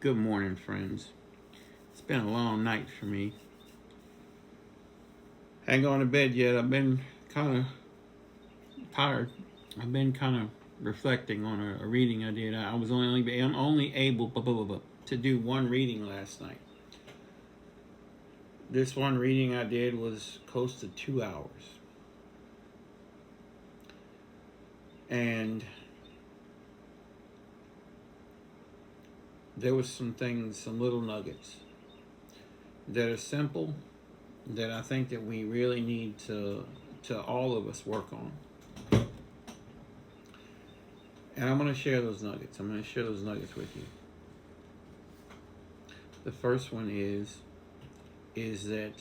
Good morning, friends. It's been a long night for me. I ain't going to bed yet. I've been kind of tired. I've been kind of reflecting on a reading I did. I'm only able to do one reading last night. This one reading I did was close to 2 hours, and there was some little nuggets that are simple that I think that we really need to all of us work on. And I'm going to share those nuggets. I'm going to share those nuggets with you. The first one is that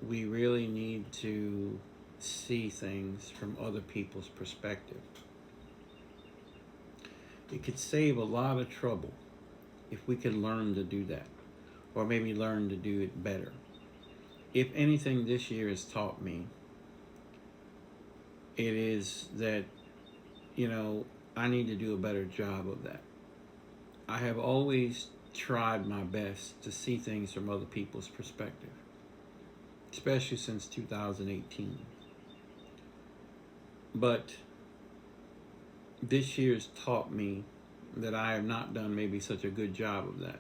we really need to see things from other people's perspective. It could save a lot of trouble if we could learn to do that, or maybe learn to do it better. If anything this year has taught me, it is that, I need to do a better job of that. I have always tried my best to see things from other people's perspective, especially since 2018. But this year's taught me that I have not done maybe such a good job of that.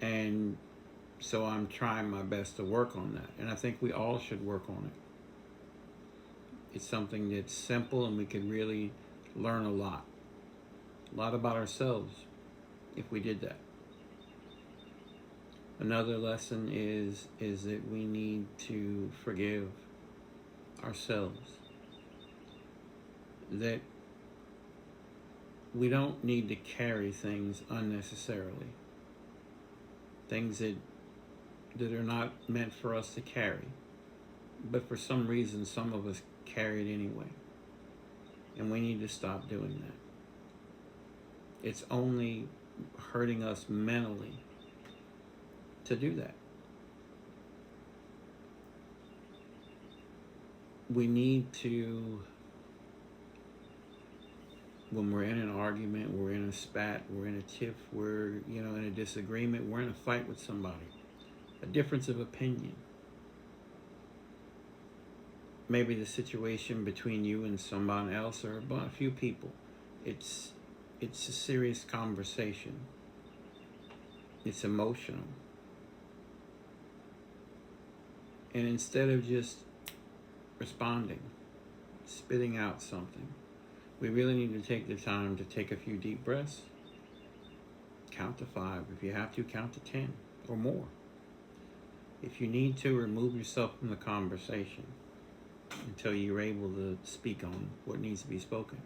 And so I'm trying my best to work on that. And I think we all should work on it. It's something that's simple and we can really learn a lot about ourselves if we did that. Another lesson is that we need to forgive ourselves. That we don't need to carry things unnecessarily. Things that are not meant for us to carry. But for some reason, some of us carry it anyway. And we need to stop doing that. It's only hurting us mentally to do that. We need to, when we're in an argument, we're in a spat, we're in a tiff, we're in a disagreement, we're in a fight with somebody, a difference of opinion. Maybe the situation between you and someone else or a few people. It's a serious conversation. It's emotional. And instead of just responding, spitting out something, we really need to take the time to take a few deep breaths. Count to 5. If you have to, count to 10 or more. If you need to, remove yourself from the conversation until you're able to speak on what needs to be spoken,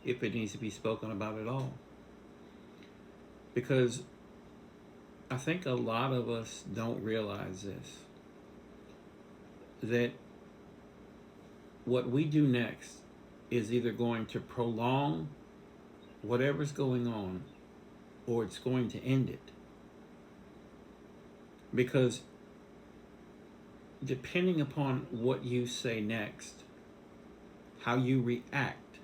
if it needs to be spoken about at all. Because I think a lot of us don't realize this, that what we do next is either going to prolong whatever's going on or it's going to end it. Because depending upon what you say next, how you react,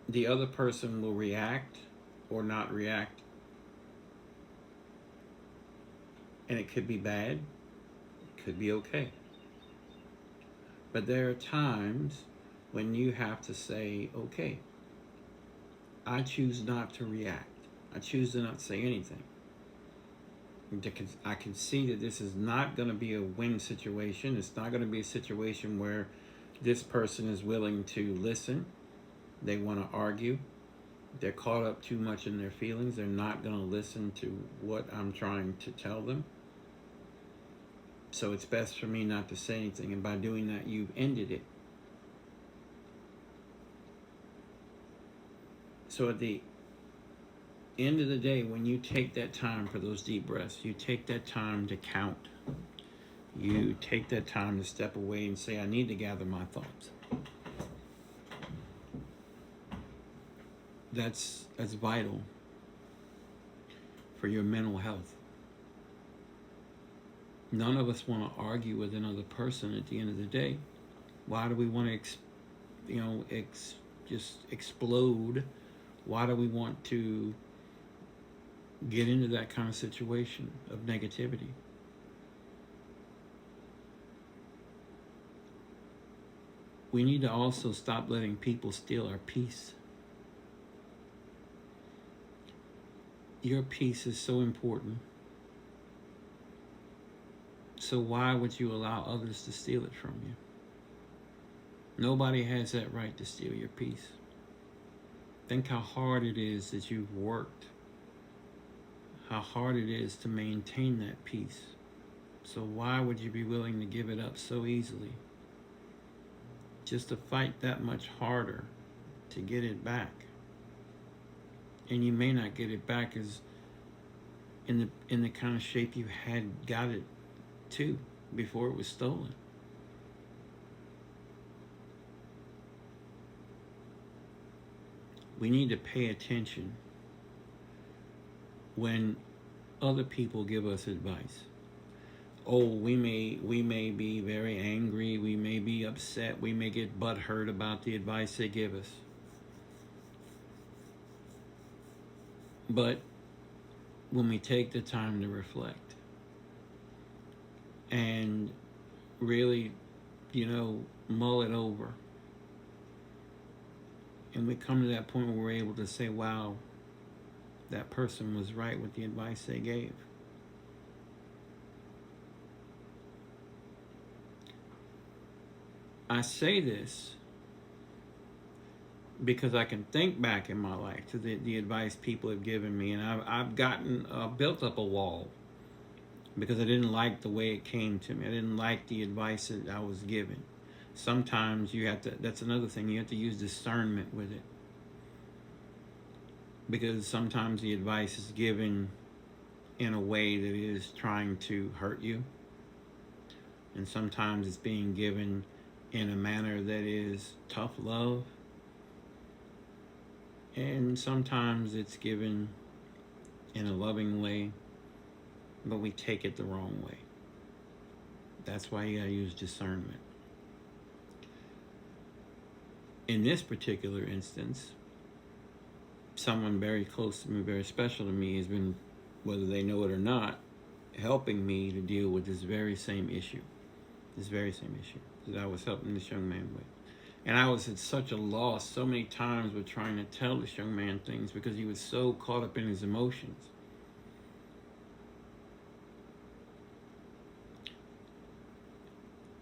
the other person will react or not react. And it could be bad, it could be okay. But there are times when you have to say, okay, I choose not to react. I choose to not say anything. I can see that this is not going to be a win situation. It's not going to be a situation where this person is willing to listen. They want to argue. They're caught up too much in their feelings. They're not going to listen to what I'm trying to tell them. So it's best for me not to say anything. And by doing that, you've ended it. So at the end of the day, when you take that time for those deep breaths, you take that time to count. You take that time to step away and say, I need to gather my thoughts. That's vital for your mental health. None of us want to argue with another person at the end of the day. Why do we want to just explode Why do we want to get into that kind of situation of negativity? We need to also stop letting people steal our peace. Your peace is so important. So why would you allow others to steal it from you? Nobody has that right to steal your peace. Think how hard it is that you've worked, how hard it is to maintain that peace. So why would you be willing to give it up so easily? Just to fight that much harder to get it back. And you may not get it back as in the kind of shape you had got it to before it was stolen. We need to pay attention when other people give us advice. Oh, we may be very angry, we may be upset, we may get butthurt about the advice they give us. But when we take the time to reflect and really, mull it over, and we come to that point where we're able to say, wow, that person was right with the advice they gave. I say this because I can think back in my life to the advice people have given me, and I've gotten built up a wall because I didn't like the way it came to me. I didn't like the advice that I was given. Sometimes you have to, that's another thing, you have to use discernment with it. Because sometimes the advice is given in a way that is trying to hurt you. And sometimes it's being given in a manner that is tough love. And sometimes it's given in a loving way, but we take it the wrong way. That's why you gotta use discernment. In this particular instance, someone very close to me, very special to me, has been, whether they know it or not, helping me to deal with this very same issue that I was helping this young man with. And I was at such a loss so many times with trying to tell this young man things because he was so caught up in his emotions.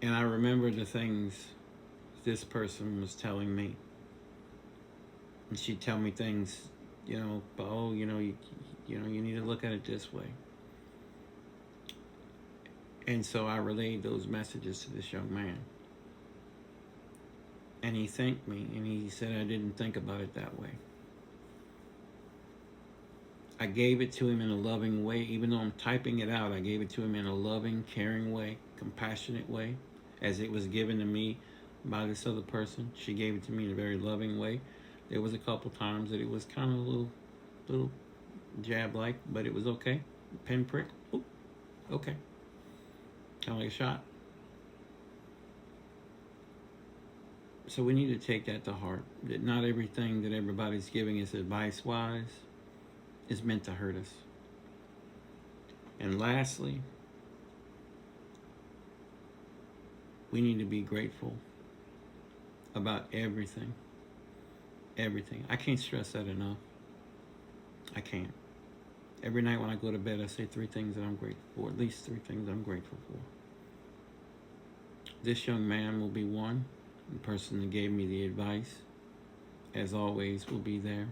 And I remember the things this person was telling me. And she'd tell me things, you need to look at it this way. And so I relayed those messages to this young man. And he thanked me, and he said I didn't think about it that way. I gave it to him in a loving way. Even though I'm typing it out, I gave it to him in a loving, caring way, compassionate way, as it was given to me by this other person. She gave it to me in a very loving way. There was a couple times that it was kind of a little jab-like, but it was okay. Pinprick, ooh, okay. Kind of like a shot. So we need to take that to heart, that not everything that everybody's giving us advice-wise is meant to hurt us. And lastly, we need to be grateful about everything. Everything. I can't stress that enough. I can't. Every night when I go to bed, I say 3 things that I'm grateful for. At least 3 things I'm grateful for. This young man will be one. The person that gave me the advice, as always, will be there.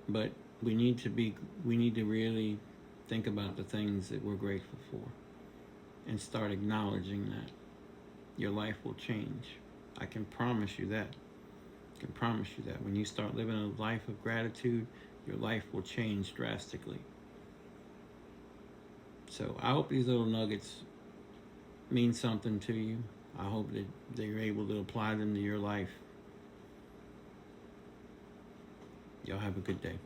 But we need to really think about the things that we're grateful for and start acknowledging that. Your life will change. I can promise you that. I can promise you that. When you start living a life of gratitude, your life will change drastically. So I hope these little nuggets mean something to you. I hope that you're able to apply them to your life. Y'all have a good day.